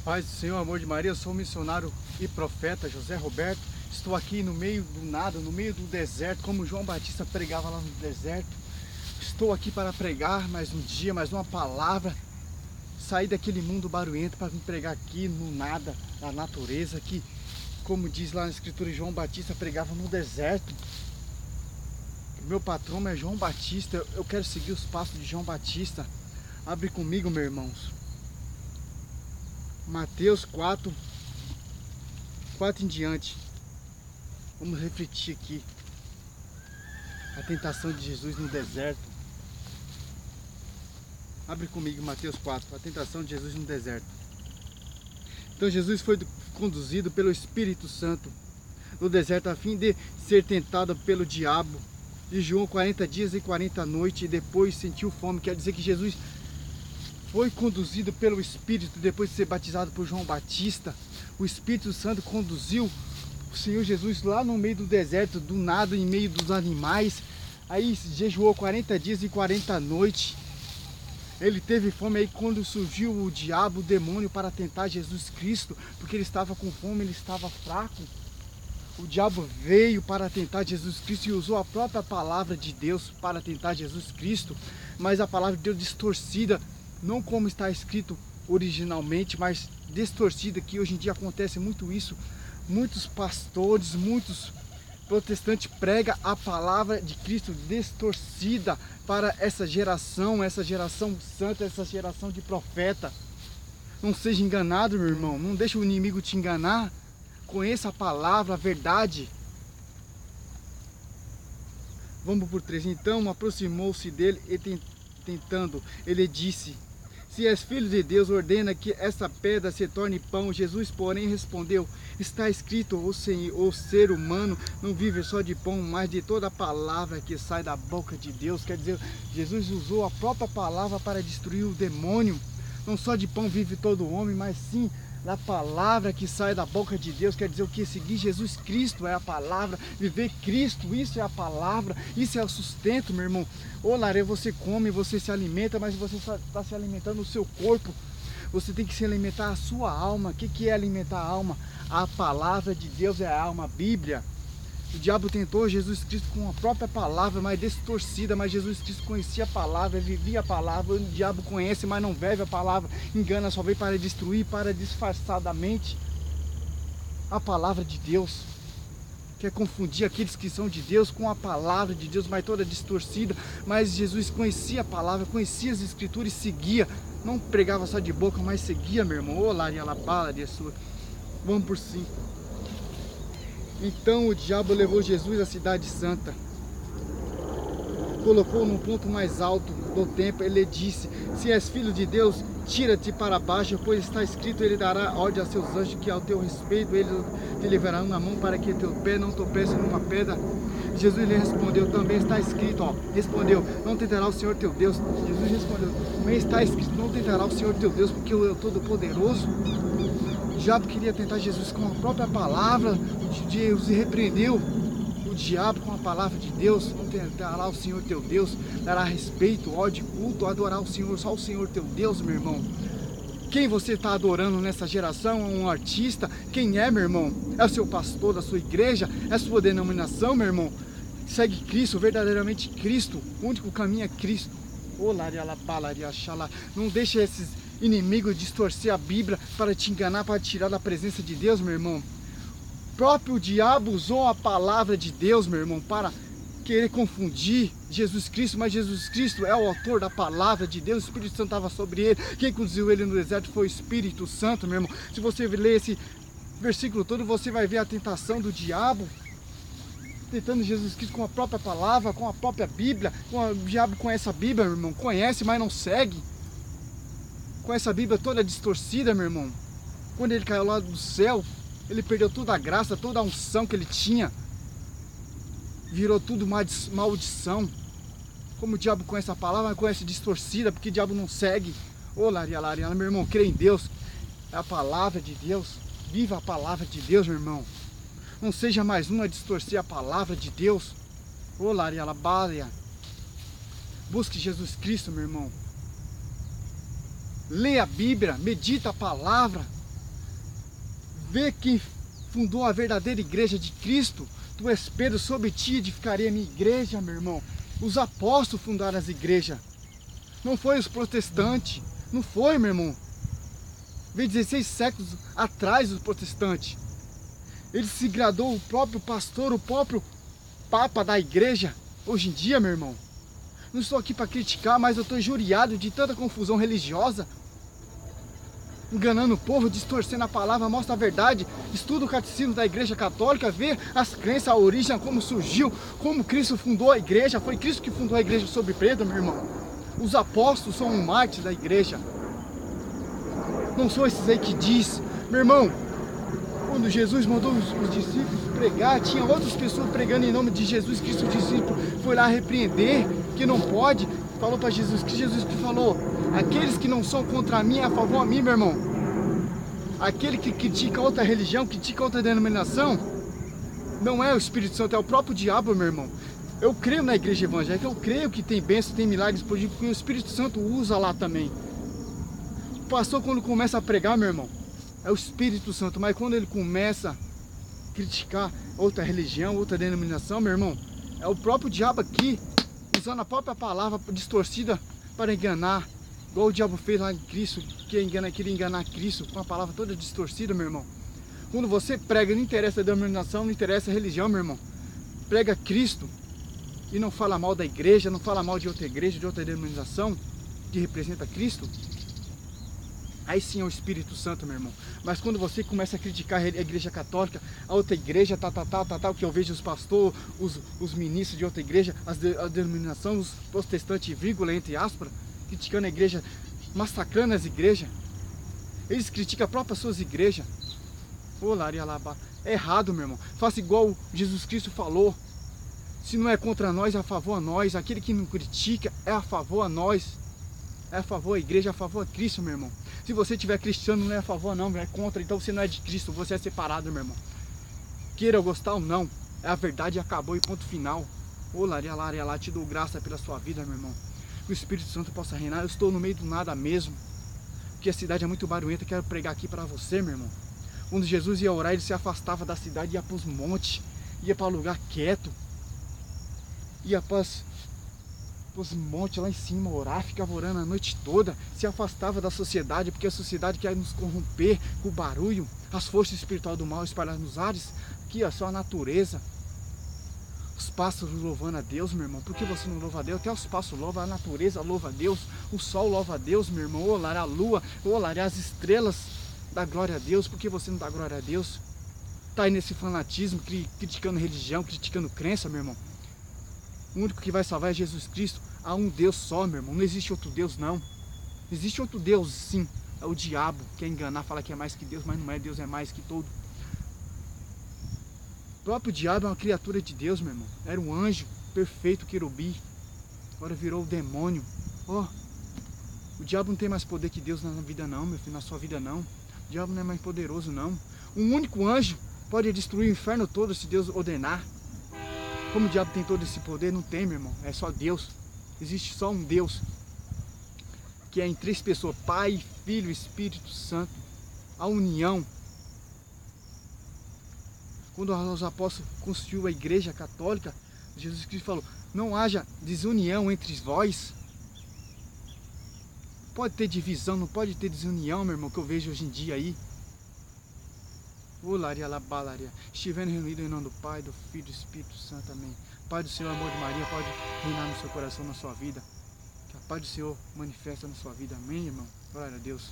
Paz do Senhor, amor de Maria, eu sou o missionário e profeta José Roberto. Estou aqui no meio do nada, no meio do deserto, como João Batista pregava lá no deserto. Estou aqui para pregar mais um dia, mais uma palavra. Sair daquele mundo barulhento para vir pregar aqui no nada, na natureza, que, como diz lá na escritura, João Batista pregava no deserto. Meu patrão é João Batista, eu quero seguir os passos de João Batista. Abre comigo, meus irmãos. Mateus 4 em diante. Vamos refletir aqui. A tentação de Jesus no deserto. Abre comigo Mateus 4, a tentação de Jesus no deserto. Então Jesus foi conduzido pelo Espírito Santo no deserto a fim de ser tentado pelo diabo. Jejuou 40 dias e 40 noites e depois sentiu fome. Quer dizer que Jesus foi conduzido pelo Espírito depois de ser batizado por João Batista. O Espírito Santo conduziu o Senhor Jesus lá no meio do deserto, do nada, em meio dos animais. Aí jejuou 40 dias e 40 noites. Ele teve fome aí quando surgiu o diabo, o demônio, para tentar Jesus Cristo, porque ele estava com fome, ele estava fraco. O diabo veio para tentar Jesus Cristo e usou a própria palavra de Deus para tentar Jesus Cristo, mas a palavra de Deus distorcida, não como está escrito originalmente, mas distorcida, que hoje em dia acontece muito isso. Muitos pastores, muitos protestantes pregam a palavra de Cristo distorcida para essa geração santa, essa geração de profeta. Não seja enganado, meu irmão, não deixe o inimigo te enganar. Conheça a palavra, a verdade. Vamos por 3. Então aproximou-se dele e tentando, ele disse: se és filho de Deus, ordena que essa pedra se torne pão. Jesus, porém, respondeu: está escrito, o ser humano não vive só de pão, mas de toda a palavra que sai da boca de Deus. Quer dizer, Jesus usou a própria palavra para destruir o demônio. Não só de pão vive todo homem, mas sim da palavra que sai da boca de Deus. Quer dizer o que? Seguir Jesus Cristo é a palavra, viver Cristo, isso é a palavra, isso é o sustento, meu irmão. Ô Larê, você come, você se alimenta, mas você está se alimentando o seu corpo. Você tem que se alimentar a sua alma. O que é alimentar a alma? A palavra de Deus é a alma, a Bíblia. O diabo tentou Jesus Cristo com a própria palavra, mas distorcida, mas Jesus Cristo conhecia a palavra, vivia a palavra. O diabo conhece, mas não vive a palavra, engana, só veio para destruir, para disfarçadamente a palavra de Deus. Quer confundir aqueles que são de Deus com a palavra de Deus, mas toda distorcida. Mas Jesus conhecia a palavra, conhecia as escrituras e seguia. Não pregava só de boca, mas seguia, meu irmão. Ô, Laria Lapala, de sua. Vamos por 5. Então o diabo levou Jesus à cidade santa, colocou num ponto mais alto do templo. Ele disse: se és filho de Deus, tira-te para baixo, pois está escrito, ele dará ordem a seus anjos que ao teu respeito eles te levarão na mão para que teu pé não tropece numa pedra. Jesus lhe respondeu: também está escrito, respondeu, não tentará o Senhor teu Deus. Jesus respondeu: também está escrito, não tentará o Senhor teu Deus, porque eu sou todo-poderoso. O diabo queria tentar Jesus com a própria palavra. Deus repreendeu o diabo com a palavra de Deus. Não tentará o Senhor teu Deus, dará respeito, ódio, culto, adorar o Senhor, só o Senhor teu Deus, meu irmão. Quem você está adorando nessa geração? É um artista? Quem é, meu irmão? É o seu pastor da sua igreja? É a sua denominação, meu irmão? Segue Cristo, verdadeiramente Cristo. O único caminho é Cristo. Não deixe esses inimigos distorcer a Bíblia para te enganar, para te tirar da presença de Deus, meu irmão. O próprio diabo usou a palavra de Deus, meu irmão, para querer confundir Jesus Cristo, mas Jesus Cristo é o autor da palavra de Deus. O Espírito Santo estava sobre ele. Quem conduziu ele no deserto foi o Espírito Santo, meu irmão. Se você ler esse versículo todo, você vai ver a tentação do diabo tentando Jesus Cristo com a própria palavra, com a própria Bíblia. O diabo conhece a Bíblia, meu irmão, conhece, mas não segue. Conhece a Bíblia toda distorcida, meu irmão. Quando ele caiu lá do céu, ele perdeu toda a graça, toda a unção que ele tinha. Virou tudo maldição. Como o diabo conhece a palavra, mas conhece distorcida, porque o diabo não segue. Ô Laria, meu irmão, crê em Deus. É a palavra de Deus. Viva a palavra de Deus, meu irmão. Não seja mais um a distorcer a palavra de Deus. Ô Laria, busque Jesus Cristo, meu irmão. Leia a Bíblia, medita a palavra. Vê quem fundou a verdadeira igreja de Cristo. Tu és Pedro, sobre ti edificarei a minha igreja, meu irmão. Os apóstolos fundaram as igrejas. Não foi os protestantes. Não foi, meu irmão. Veio 16 séculos atrás os protestantes. Ele se gradou o próprio pastor, o próprio papa da igreja. Hoje em dia, meu irmão. Não estou aqui para criticar, mas eu estou injuriado de tanta confusão religiosa. Enganando o povo, distorcendo a palavra, mostra a verdade. Estuda o catecismo da igreja católica, vê as crenças, a origem, como surgiu, como Cristo fundou a igreja. Foi Cristo que fundou a igreja sobre Pedro, meu irmão. Os apóstolos são um mártir da igreja. Não são esses aí que diz. Meu irmão, quando Jesus mandou os discípulos pregar, tinha outras pessoas pregando em nome de Jesus Cristo. O discípulo foi lá repreender, que não pode. Falou para Jesus, que Jesus que falou: aqueles que não são contra mim, é a favor a mim, meu irmão. Aquele que critica outra religião, critica outra denominação, não é o Espírito Santo, é o próprio diabo, meu irmão. Eu creio na igreja evangélica, eu creio que tem bênçãos, tem milagres, porque o Espírito Santo usa lá também. O pastor, quando começa a pregar, meu irmão, é o Espírito Santo, mas quando ele começa a criticar outra religião, outra denominação, meu irmão, é o próprio diabo aqui, usando a própria palavra distorcida para enganar, igual o diabo fez lá em Cristo, que queria enganar Cristo com a palavra toda distorcida, meu irmão. Quando você prega, não interessa a denominação, não interessa a religião, meu irmão. Prega Cristo e não fala mal da igreja, não fala mal de outra igreja, de outra denominação que representa Cristo. Aí sim é o Espírito Santo, meu irmão. Mas quando você começa a criticar a igreja católica, a outra igreja, que eu vejo os pastores, os ministros de outra igreja, a denominação, os protestantes, vírgula, entre aspas, criticando a igreja, massacrando as igrejas. Eles criticam a própria suas igrejas. Ô, Larialabá, é errado, meu irmão. Faça igual Jesus Cristo falou. Se não é contra nós, é a favor a nós. Aquele que não critica é a favor a nós. É a favor a igreja, é a favor a Cristo, meu irmão. Se você tiver cristiano, não é a favor não, é contra. Então você não é de Cristo, você é separado, meu irmão. Queira gostar ou não, é a verdade, acabou e ponto final. Ô, Larialá, te dou graça pela sua vida, meu irmão. Que o Espírito Santo possa reinar. Eu estou no meio do nada mesmo. Porque a cidade é muito barulhenta. Quero pregar aqui para você, meu irmão. Quando Jesus ia orar, ele se afastava da cidade, ia para os montes, ia para um lugar quieto, ia para os montes lá em cima orar, ficava orando a noite toda, se afastava da sociedade, porque a sociedade quer nos corromper com o barulho, as forças espirituais do mal espalhadas nos ares. Aqui, ó, só a natureza. Os pássaros louvando a Deus, meu irmão. Por que você não louva a Deus? Até os pássaros louvam, a natureza louva a Deus, o sol louva a Deus, meu irmão. Olar a lua, olar as estrelas, dá glória a Deus. Por que você não dá glória a Deus? Tá aí nesse fanatismo, criticando religião, criticando crença, meu irmão. O único que vai salvar é Jesus Cristo. Há um Deus só, meu irmão. Não existe outro Deus, não. Existe outro Deus, sim. É o diabo. Quer enganar, fala que é mais que Deus, mas não é. Deus é mais que todo. O próprio diabo é uma criatura de Deus, meu irmão. Era um anjo perfeito, querubim. Agora virou o demônio. Ó, o diabo não tem mais poder que Deus na vida não, meu filho. Na sua vida não. O diabo não é mais poderoso, não. Um único anjo pode destruir o inferno todo se Deus ordenar. Como o diabo tem todo esse poder? Não tem, meu irmão. É só Deus. Existe só um Deus. Que é em três pessoas. Pai, Filho e Espírito Santo. A união. Quando os apóstolos construíram a igreja católica, Jesus Cristo falou: não haja desunião entre vós. Pode ter divisão, não pode ter desunião, meu irmão, que eu vejo hoje em dia aí. Ô, Laria, Labalaria, estivendo reunido em nome do Pai, do Filho e do Espírito Santo, amém. Pai do Senhor, amor de Maria, pode reinar no seu coração, na sua vida. Que a paz do Senhor manifesta na sua vida, amém, irmão? Glória a Deus.